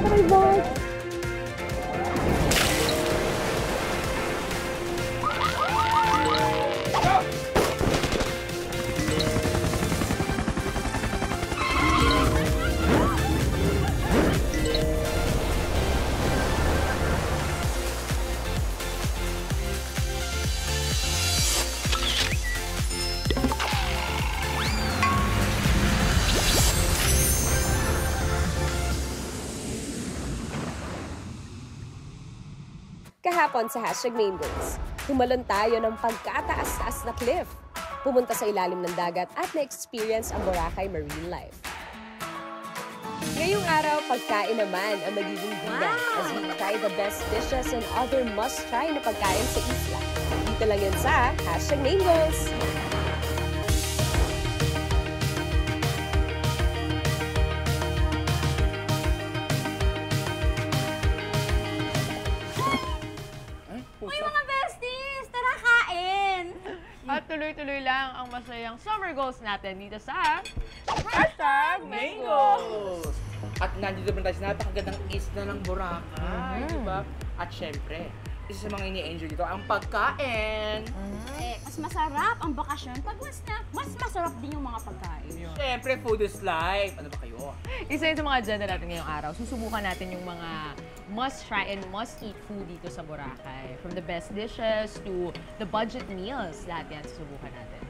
my God! Kahapon sa #MainGoals, tumalon tayo ng pagkataas-taas na cliff, pumunta sa ilalim ng dagat at na-experience ang Boracay Marine Life. Ngayong araw, pagkain naman ang magiging bida as we try the best dishes and other must-try na pagkain sa isla. Dito lang yan sa #MainGoals. Uy, mga besties! Tara, kain! At tuloy-tuloy lang ang masayang summer goals natin dito sa #MainGoals! At nandito naman tayo sa napakagandang isla ng Boracay, di ba? At syempre, isa sa mga ini-enjoy dito ang pagkain. Mas masarap ang bakasyon pag mas masarap din yung mga pagkain. Syempre, food is life. Ano ba kayo? Isa yun sa mga agenda natin ngayong araw. Susubukan natin yung mga must-try and must-eat food dito sa Boracay. From the best dishes to the budget meals, lahat yan susubukan natin.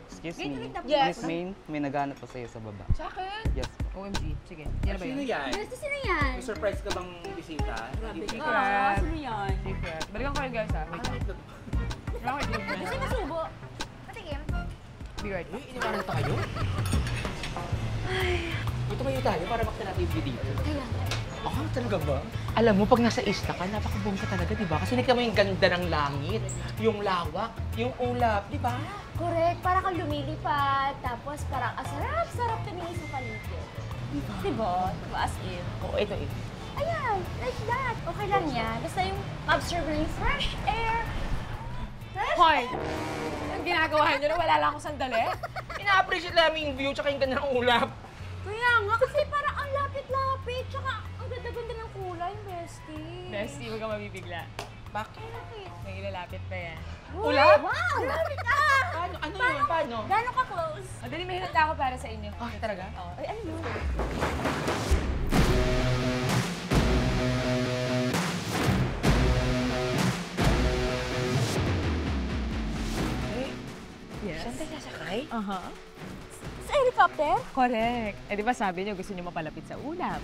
Excuse me, Yes. Miss Main, may naghanap pa sa'yo sa baba. Sa akin? Yes po. OMG. Sige, yan ba Sino yun? yan? Besties, sino yan? May surprise ka bang bisita? Secret. Sino yan? Secret. Balikan ko yun guys ha. Wait lang. Wait lang. Gusto yung masubo. Patikim. Be right back. Iniwanan pa kayo? Ito kayo tayo para makita natin yung video. Ah, talaga ba? Alam mo, pag nasa isla ka, napaka-boom ka talaga, di ba? Kasi nakita mo yung ganda ng langit, yung lawak, yung ulap, di ba? Correct. Para kang lumilipad. Tapos parang sarap-sarap tumingin sa paligid. Diba? Diba? As in. Oo, ito. Ayan, like that. Okay lang yan. Basta yung observe yung fresh air. Hoy! Ang ginagawa niyo na wala lang akong sandali? Ina-appreciate namin yung view tsaka yung ganda ng ulap. Kaya nga, kasi parang ang lapit-lapit. Tsaka ang ganda-ganda ng kulay, bestie. Bestie, huwag kang mabibigla. Bakit? May ilalapit pa yan. Ulap? Wow! Lapit ka! Paano? Ano yun? Paano? Gano'n ka close? Madali, may hinanda ako para sa inyo. Ah, talaga? Oo. Ay, ano yun? Yes. Saan tayo nasakay? Aha. Sa helicopter? Correct. Eh di ba sabi niyo gusto niyo mapalapit sa ulap?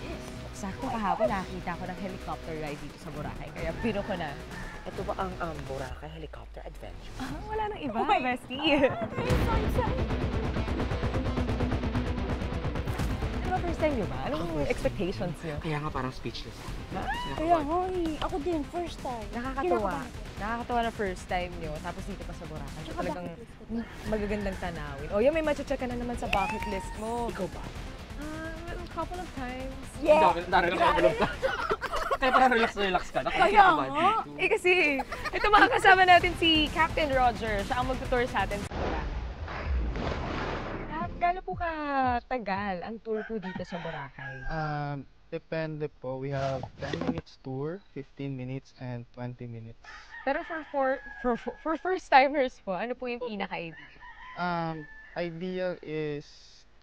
Sakto kahapon nakita ko ng helicopter ride dito sa Boracay. Kaya pino ko na. Ito ba ang Boracay Helicopter Adventure? Wala nang iba, bestie. Ano ba first time niyo ba? Anong expectations niyo? Kaya nga parang speechless. Kaya, hoy, ako din, first time. Nakakatuwa. Nakakatuwa na first time niyo, tapos dito pa sa Boracay. So, talagang magagandang tanawin. O, yan, may matcha-check ka na naman sa bucket list mo. Ikaw ba? A couple of times. Yeah! Dami na kabalog ka. Kaya parang relax ka. Kaya nga. Eh kasi, ito makakasama natin si Captain Roger. Siya ang magtutour sa atin sa Boracay. Gano'n po katagal ang tour po dito sa Boracay? Depende po. We have 10 minutes tour, 15 minutes, and 20 minutes. Pero for first-timers po, ano po yung pinaka-idea? Ideal is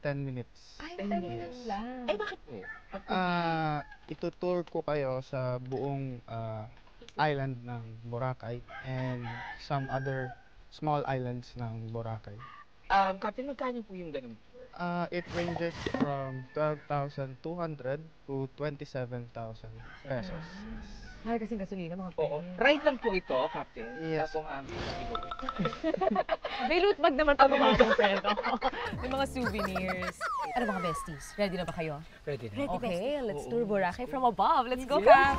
10 minutes. Ay, 10 minutes lang. Ay, bakit po? Itutour ko kayo sa buong island ng Boracay and some other small islands ng Boracay. Captain, magkano po yung ganun? It ranges from 12,200 to 27,000 pesos. Mahal kasing gasolina, mga Oo. pwede. Ride lang po ito, Captain. Yes. Tapos May loot bag naman pa mga friend. May mga souvenirs. Ano mga besties? Ready na ba kayo? Ready na. Okay, let's tour Boracay from above. Let's go, Cap!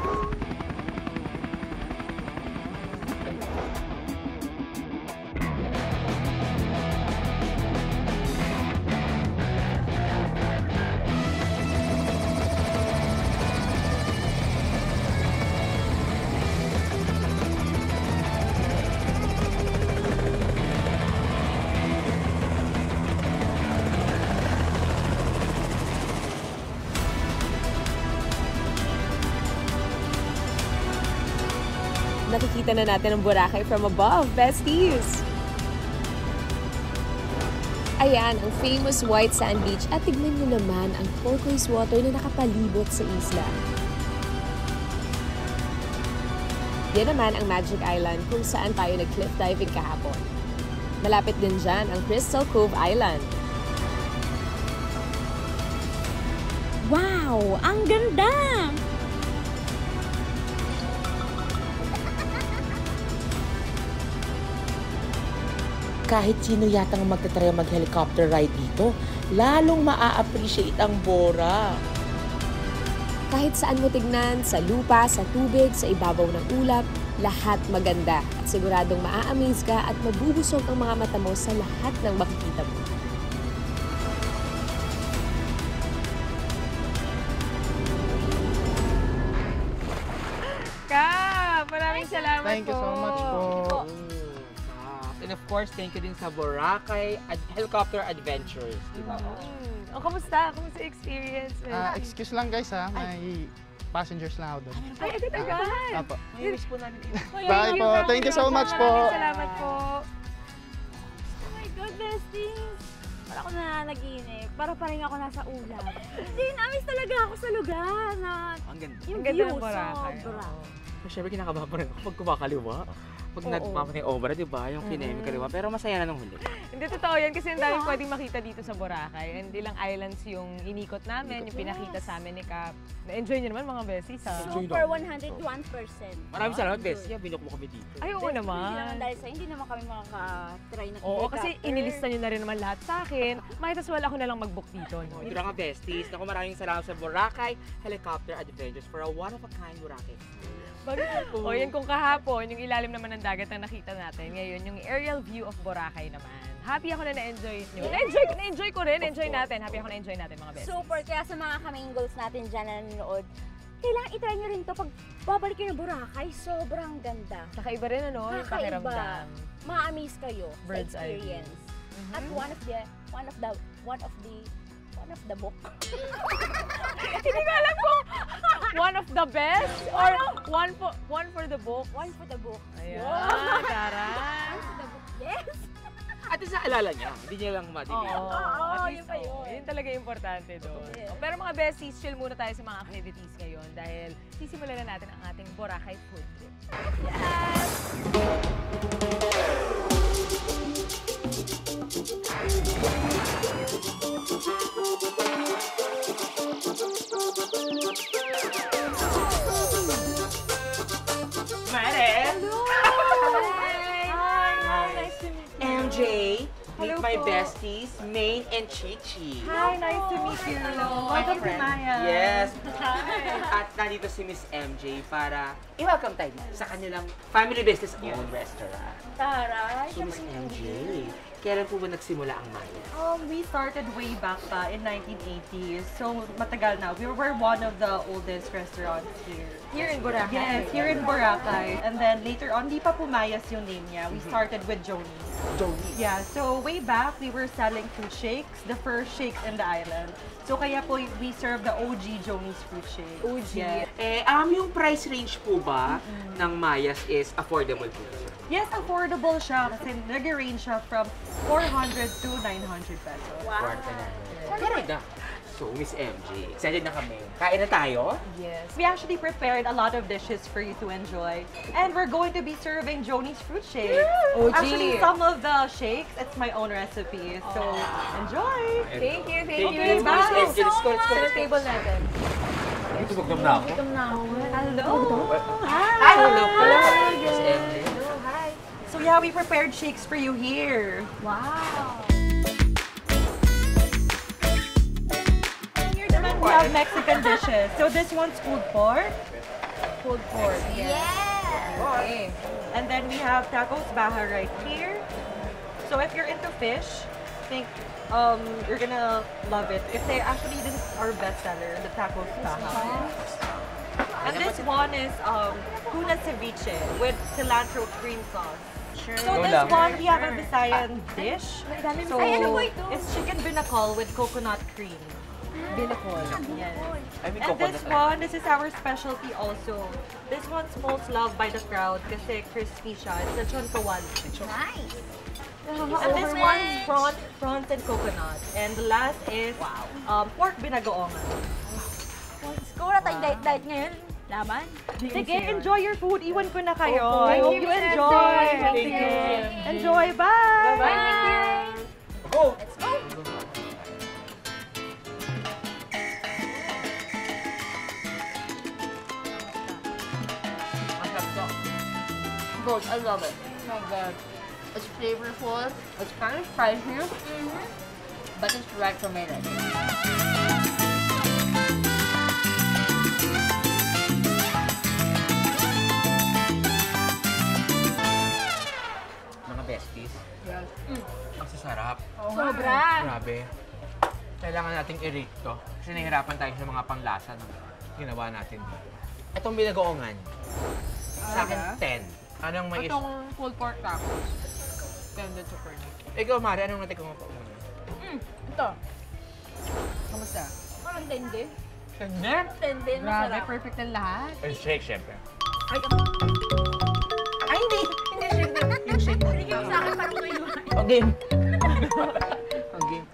nakikita na natin ang Boracay from above, besties! Ayan, ang famous white sand beach at tignan nyo naman ang turquoise water na nakapalibot sa isla. Yan naman ang Magic Island kung saan tayo nag-cliff diving kahapon. Malapit din dyan ang Crystal Cove Island. Wow! Ang ganda! Kahit sino yatang magtatry mag-helicopter ride dito, lalong maa-appreciate ang Bora. Kahit saan mo tignan, sa lupa, sa tubig, sa ibabaw ng ulap, lahat maganda. At siguradong maa-amaze ka at mabubusog ang mga mata mo sa lahat ng makikita mo. Kap, maraming salamat Thank you so much po. And of course, thank you din sa Boracay Helicopter Adventures. Diba? O, kamusta? Kamusta yung experience? Excuse lang guys ha, may passengers lang ako doon. Ay, agad agad! Apo. May miss po namin kayo. Bye po. Thank you so much po. Maraming salamat po. Oh my God, besties! Para ako nananaginip. Para pa rin ako nasa ulap. Hindi, namiss talaga ako sa lugar na Ang ganda. yung Ang ganda view, ng Boracay. sobra. Siyempre, kinakabahan pa rin ako pag kumakaliwa. Pag nagpapatay yung obra, di ba? Yung kinemi kaliwa. Pero masaya na nung huli. Hindi, totoo yan kasi ang dami pwedeng makita dito sa Boracay. And ilang islands yung inikot namin, yung pinakita sa amin ni Cap. Na-enjoy niyo naman mga beses, ha? Super 101%. Maraming salamat, Bes. Binok mo kami dito. Ay, oo Hindi naman naman. dahil sa hindi naman kami makaka-try na Oo, kasi inilista niyo na rin naman lahat sa akin. Might as well ako na lang mag-book dito. No? Ito na nga, besties. Naku, maraming salamat sa Boracay Helicopter Adventures for a one-of-a-kind Boracay. O yan kung kahapon, yung ilalim naman ng dagat ang nakita natin. Ngayon, yung aerial view of Boracay naman. Happy ako na na-enjoy nyo. Na-enjoy ko rin. Enjoy natin. Happy ako na-enjoy natin mga besties. Super, kaya sa mga kamingles natin dyan na nanonood, kailangan itry nyo rin to pag babalik kayo ng Boracay, sobrang ganda. Kakaiba rin ano, yung pakiramdam. Ma-amaze kayo Bird's sa eye view. experience. At one of the book. Hindi ko alam kung one of the best or one for the book. One for the book. Ayan, One taray. for the book. Yes! At sa alala niya, hindi niya lang madinig. Oo, at least, yun pa yun. Yun talaga yung importante doon. Yes. Pero mga besties, chill muna tayo sa mga activities ngayon dahil sisimulan na natin ang ating Boracay food trip. Mare! Hi! Nice to meet you. MJ, meet my besties, Maine and Chichi. Hi, nice to meet you. Welcome to Maya. Yes. At nandito si Miss MJ para i-welcome tayo sa kanilang family business owned restaurant. Taray! So Miss MJ, kailan po ba nagsimula ang Maya? We started way back pa in 1980s, so matagal na. We were one of the oldest restaurants here. Here in Boracay? Yes, here in Boracay. And then later on, di pa pumayas yung name niya. We started with Joni's. Joni's. Yeah, so way back, we were selling fruit shakes, the first shakes in the island. So kaya po, we serve the OG Joni's fruit shake. OG. Yeah. Yung price range po ba ng Mayas is affordable po? Yes, affordable siya kasi nag-range siya from 400 to 900 pesos. Wow! Correct. So, Miss MJ, excited na kami. Kain na tayo? Yes. We actually prepared a lot of dishes for you to enjoy. And we're going to be serving Joni's fruit shakes. OG. Actually, some of the shakes, it's my own recipe. So, enjoy! Thank you, thank you. Miss Bye. MJ. Let's go, let's go. Sa table natin. Tubog na ako. Hello! Hi! Hello po. Miss MJ. So yeah, we prepared shakes for you here. Wow! Here naman, we have Mexican dishes. So this one's pulled pork. Pulled pork. Yeah! Okay. And then we have tacos baja right here. So if you're into fish, I think you're gonna love it. If they actually, this is our bestseller, the tacos baja. And this one is tuna ceviche with cilantro cream sauce. So this one, we have a Visayan dish. So Ay, ano po ito? it's chicken binacol with coconut cream. Bicol. Yes. Ay, may And coconut this na. one, this is our specialty also. This one's most loved by the crowd kasi crispy siya. It's lechon kawali. Nice. And this one's prawns and coconut. And the last is pork binagoongan. Go na tayo diet ngayon. Laban. Sige, enjoy your food. Iwan ko na kayo. Okay. I hope Thank you you, enjoy. Thank you. Enjoy. Bye. Bye. Go! Let's go. Good, I love it. So good. It's flavorful. It's kind of spicy, but it's right for me. Mga besties. Yes. Ang sasarap. Sobra. Grabe. Kailangan nating i-rate to. Kasi nahihirapan tayo sa mga panglasa na ginawa natin dito. Itong binagoongan. Sa akin, 10. Anong mais? Itong pulled pork tacos. Tended to per Ikaw, Mari, anong natikong mo pa una? Ito. Kamusta? Parang tende. Tende? Tende, Grabe, masarap. perfect ang lahat. And shake, syempre. Ay, hindi. Hindi shake na. Yung shake. Hindi kayo sa akin parang tuyo. Ang game. Ang game.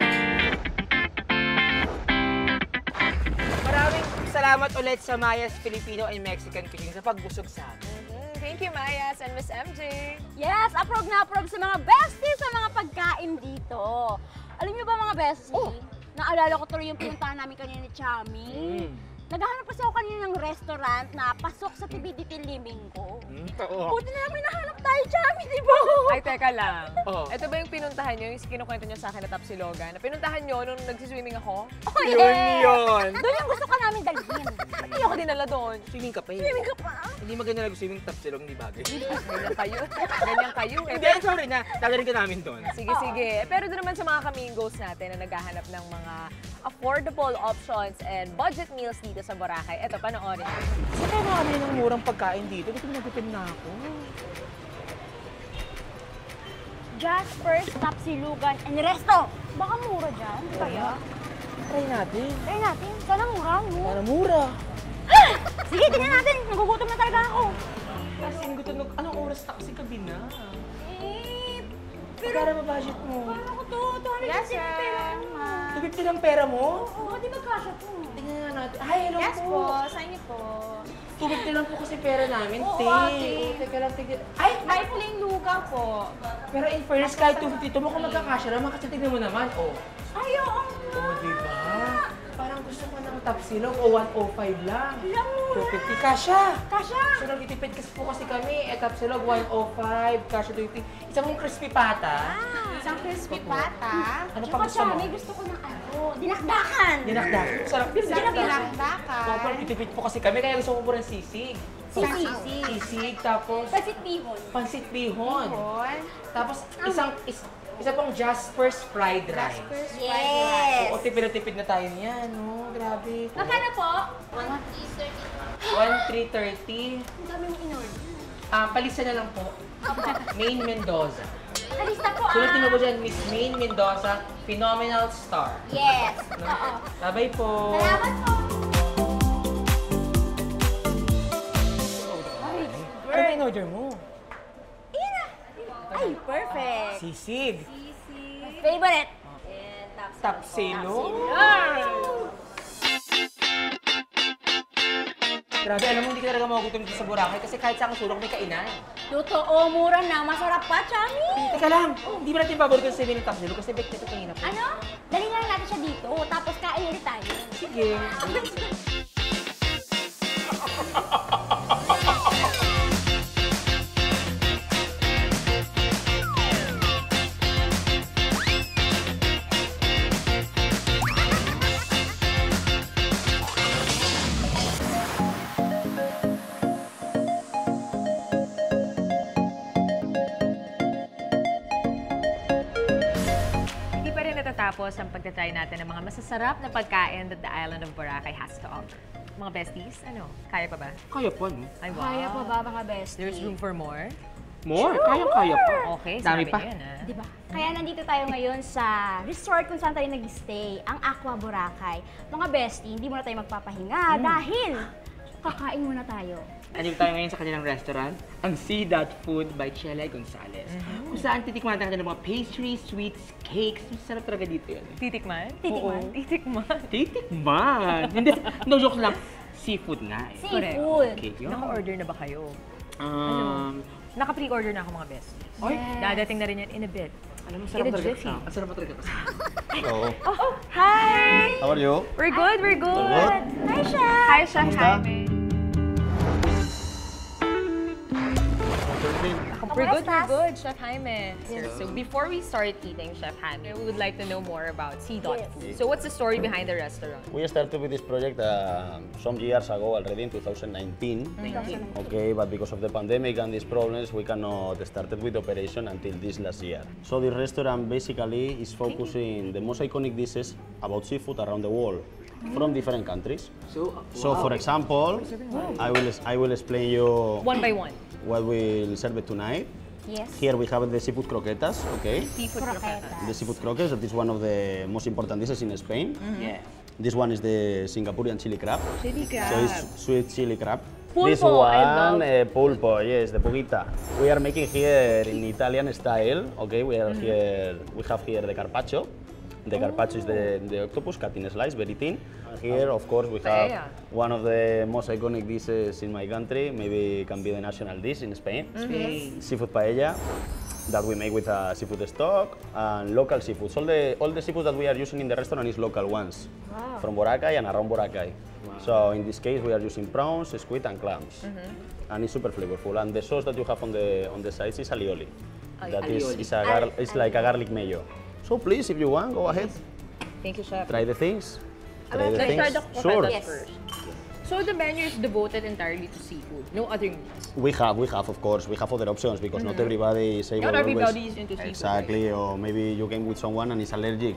Maraming salamat ulit sa Maya's Filipino and Mexican Cuisine sa pagbusog sa amin. Thank you, Mayas and Miss MJ. Yes, approve na approve sa mga besties sa mga pagkain dito. Alam niyo ba mga bestie? Naalala ko tuloy yung pinuntahan namin kanina ni Chami. Naghahanap kasi ako kanina ng restaurant na pasok sa TBDT Liming ko. Buti na lang may nahanap tayo, Chami, di ba? Ay, teka lang. Oo. Ito ba yung pinuntahan nyo, yung kinukwento nyo sa akin na Tapsilogan? Na pinuntahan nyo nung nagsiswimming ako? Oh, Yun, yes! yun. Doon yung gusto ka namin dalhin. Hindi ako dinala doon. Swimming ka pa eh. Swimming ka pa. Hindi maganda nag-swimming tapsilong, di bagay. Ganyan kayo. Ganyan kayo. Eh. Hindi, sorry na. Dadaling ka namin doon. Sige, sige. Pero doon naman sa mga kamingos natin na naghahanap ng mga affordable options and budget meals dito sa Boracay, eto, panoorin natin. Saka marami ng murang pagkain dito. Dito nagupin na ako. Jasper's, Tapsilugan, and Resto. Baka mura dyan, kaya? Try natin. Try natin. Sana mura, no? Para mura. Sige, tingnan natin. Nagugutom na talaga ako. Kasi anong oras na kasi gabi na? Eh, Pagkara ba budget mo? parang ako to. 250 pera ma. 250 lang pera mo? Oo, di ba kasha po? Tingnan nga natin. Ay, hello po. sa inyo po. 250 lang po kasi pera namin, Oo, te. ate. Oo, teka lang, tigil. Ay, May plain luga po. pero in fairness, kahit 250 ito, mukhang magkakasya naman kasi tignan mo naman, oh. Ay, oo nga. Oo, diba? Parang gusto ko ng tapsilog o 105 lang. Ilang mura? 250 kasya. Kasha. So, nagtitipid kasi kami. Tapsilog 105, kasya 250. Isa mong crispy pata. Isang crispy pata. Ano pa Tsaka gusto mo? Chami, gusto ko ng dinakdakan. Dinakdak. Sarap din Dinakdakan. Oo, parang titipid po kasi kami, kaya gusto ko po ng sisig. Sisig. Sisig, tapos Pasit bihon. pansit bihon. Tapos isa pong Jasper's fried rice. Yes. Oo, tipid na tayo niyan, no? Grabe. Magkano po? 1,330. Ang dami mong in-order. Palisa na lang po. Main Mendoza. Alista po Sulitin mo po dyan, Miss Main Mendoza, Phenomenal Star. Yes. No? Oo. Bye-bye po. Salamat po. Ano ba in-order mo? Iyan na. Ay, perfect. Sisig. Favorite. And Tapsilog. Grabe, alam mo, hindi ka talaga magugutom dito sa Boracay kasi kahit saan sulok may kainan. Totoo, mura na. Masarap pa, Chami. Teka lang, hindi ba natin babalikan sa ng tapsilog kasi bake na ito kanina po. Ano? Dali na lang natin siya dito. Tapos kain ulit tayo. Sige. Hindi pa rin natatapos ang pagtatry natin ng mga masasarap na pagkain that the island of Boracay has to offer. Mga besties, ano? Kaya pa ba? Kaya po, no? Ay, wow. Kaya pa ba mga bestie? There's room for more? More? Kayang-kaya pa. Okay, Dami sabi pa. niyo yun, ah. Diba? Kaya nandito tayo ngayon sa resort kung saan tayo nag-stay, ang Aqua Boracay. Mga bestie, hindi muna tayo magpapahinga dahil kakain muna tayo. Andito tayo ngayon sa kanilang restaurant, ang See That Food by Chela Gonzalez. Kung saan titikman natin ng mga pastries, sweets, cakes. Masarap talaga dito yun. Titikman? Titikman? Oo. Titikman. Titikman! Hindi, no joke lang. Seafood nga eh. Seafood. Okay, yun. Naka-order na ba kayo? Um, Naka-pre-order na ako mga besties. Dadating na rin yan in a bit. alam mo, sarap In a talaga jiffy. kasama. Ang sarap talaga kasama. Hello. Hi! How are you? We're good, we're good. Good. Hi, Chef! Hi, Chef Kamusta? Jaime. We're good, Chef Jaime. So before we start eating, Chef Jaime, we would like to know more about Sea Dot Food. So what's the story behind the restaurant? We started with this project some years ago already in 2019. Okay, but because of the pandemic and these problems, we cannot start with operation until this last year. So the restaurant basically is focusing the most iconic dishes about seafood around the world from different countries. So for example, I will explain you One by one. what we'll serve tonight. Yes. Here we have the seafood croquetas, okay? Seafood croquetas. The seafood croquetas, that is one of the most important dishes in Spain. Yeah. This one is the Singaporean chili crab. Chili So crab. it's sweet chili crab. Pulpo, This I one, love. pulpo, yes, the pugita. We are making here in Italian style, okay? We are here, we have here the carpaccio. The carpaccio is the octopus cut in slice, very thin. And here, of course, we have Paella. one of the most iconic dishes in my country, maybe can be the national dish in Spain. Seafood paella that we make with a seafood stock and local seafoods. All the seafood that we are using in the restaurant is local ones from Boracay and around Boracay. So in this case, we are using prawns, squid, and clams, and it's super flavorful. And the sauce that you have on the sides is alioli. That is like a garlic mayo. So please, if you want, go ahead, Thank you, Chef. try the things. Try the Let's try things. the Sure. croquetas first. So the menu is devoted entirely to seafood, no other meats. We have, of course, we have other options because not everybody is able Not always. everybody is into seafood. Exactly, or maybe you came with someone and is allergic.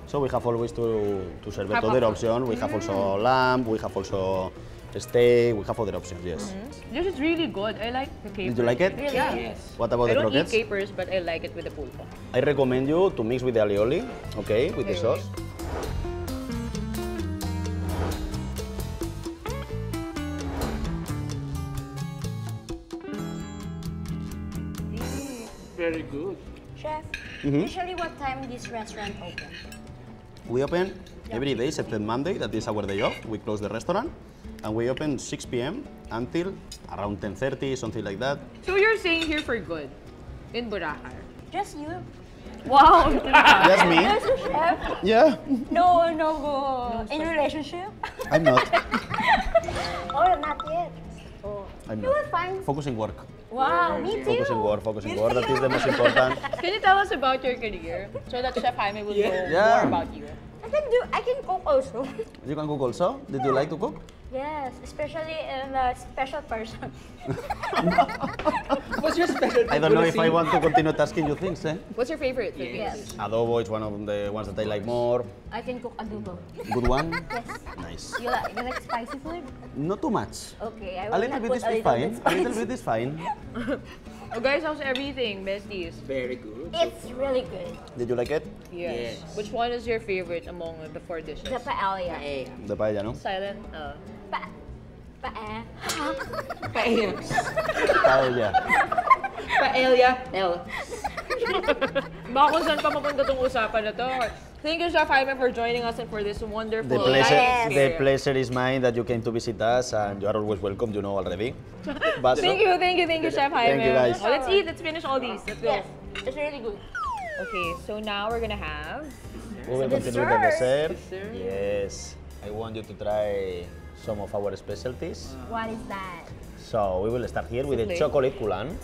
So we have always to serve Have other options. options. We have also lamb, we have also steak, we have other options, yes. This is really good. I like the capers. Did you like it? Yeah. Yes. What about I the don't eat croquettes? capers, but I like it with the pulpo. I recommend you to mix with the alioli, okay, with the sauce. Very good. Chef, Mhm. usually what time this restaurant open? We open every day except Monday, that is our day off. We close the restaurant and we open 6 p.m. until around 10:30, something like that. So you're staying here for good in Boracay? Just you? Wow! That's me. Chef? Yeah, No, in relationship? I'm not. Oh, not yet. Oh. I'm You not. will find. Focusing work. Wow, me too. Focusing work. That is the most important. Can you tell us about your career so that Chef Jaime will know Yeah. more about you? I can cook also. You can cook also? Did you like to cook? Yes, especially in a special person. What's your specialty? I don't know if I want to continue asking you things, eh? What's your favorite food? Yes. Adobo is one of the ones that I like more. I can cook adobo. Good one? Yes. Nice. You like spicy food? Not too much. Okay, I A will little not bit put is a little fine. bit A little spicy. bit is fine. Oh, guys, how's everything, besties? Very good. It's really good. Did you like it? Yes. Which one is your favorite among the 4 dishes? The paella. The paella, no? Silent. Paella. Paella. Paella. L. Baka kung saan pa mapunta tong usapan na to. Thank you, Chef Jaime, for joining us and for this wonderful The live experience. pleasure is mine that you came to visit us, and you are always welcome. You know already. But Thank you, Chef Jaime. Thank you, guys. Oh, let's eat. Let's finish all these. Let's go. Yes, it's really good. Okay, so now we're gonna have. we will continue with the Dessert. dessert. Yes. I want you to try some of our specialties. What is that? So we will start here with the Soufflé. chocolate coulant.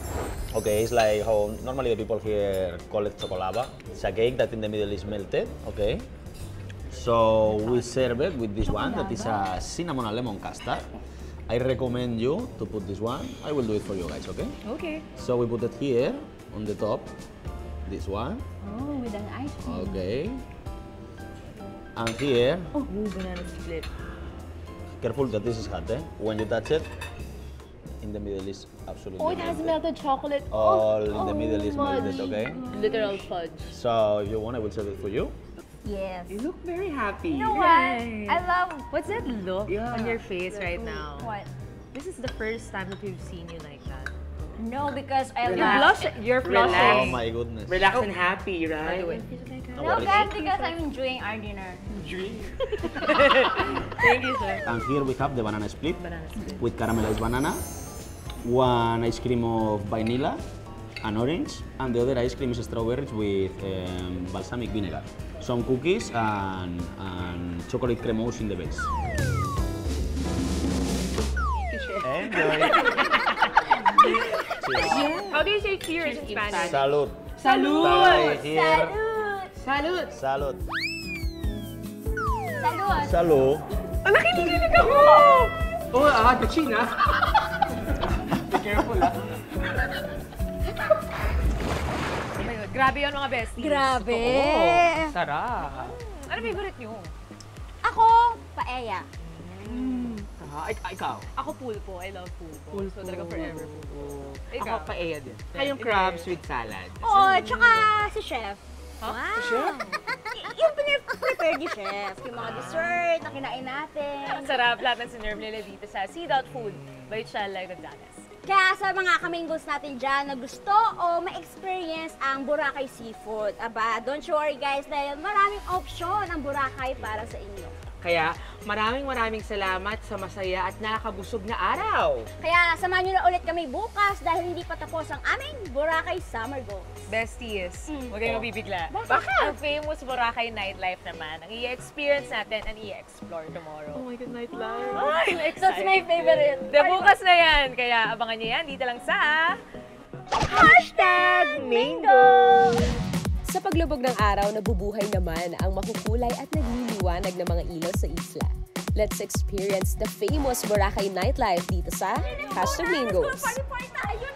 Okay, it's like how normally the people here call it chocolava. It's a cake that in the middle is melted. Okay. So we serve it with this one that is a cinnamon and lemon custard. I recommend you to put this one. I will do it for you guys. Okay. Okay. So we put it here on the top. This one. Oh, with an ice cream. Okay. And here, Ooh, banana split. careful that this is hot. When you touch it, in in the Middle East absolutely Oh, it has melted chocolate. All in the Middle East melted, okay? Literal fudge. So if you want, I will serve it for you. Yes. You look very happy. You know what? I love... What's that look Yeah. on your face right now? What? This is the first time that we've seen you like that. No, because I You're love... blushing. You're Relax. Oh blushing. my goodness. Relax and happy, I'll right? do it. No, guys, because I'm enjoying our dinner. Thank you, sir. And here we have the banana split Banana split. with caramelized banana, one ice cream of vanilla and orange, and the other ice cream is strawberries with balsamic vinegar. Some cookies and chocolate cremose in the base. Enjoy! How do you say cheers in Spanish? Salud! Salud! Tayo here. Salud! Salud! Salud! Salud! Salud! Oh, the chin, ah. Be careful, ah. Oh my God. Grabe yun, mga besties. Grabe! Sarap. Ano favorite nyo? Ako, paella. Ikaw? Ako pulpo. I love pulpo. So talaga forever pulpo. Ako Ikaw? paella din. Kayong crabs with salad. Oh, tsaka si Chef. Huh? Wow! Chef? Yung prepare ni Chef. Yung mga dessert na kinain natin. Ang sarap lahat ng sinerve nila dito sa Seed Food by Chela Gonzalez. Kaya sa mga kamingos natin dyan na gusto o ma-experience ang Boracay Seafood, aba, don't you worry guys dahil maraming option ang Boracay para sa inyo. Kaya maraming salamat sa masaya at nakakabusog na araw. Kaya samahan nyo na ulit kami bukas dahil hindi pa tapos ang aming Boracay Summer Goals. Besties, huwag kayong mabibigla. Bakit? Ang famous Boracay nightlife naman, ang i-experience natin and i-explore tomorrow. Oh my God, nightlife. Ay, That's my favorite. De, bukas na yan. Kaya abangan niyo yan dito lang sa... #Mingo! Sa paglubog ng araw, nabubuhay naman ang makukulay at nagliliwanag na mga ilaw sa isla. Let's experience the famous Boracay nightlife dito sa #Mingos. Party tayo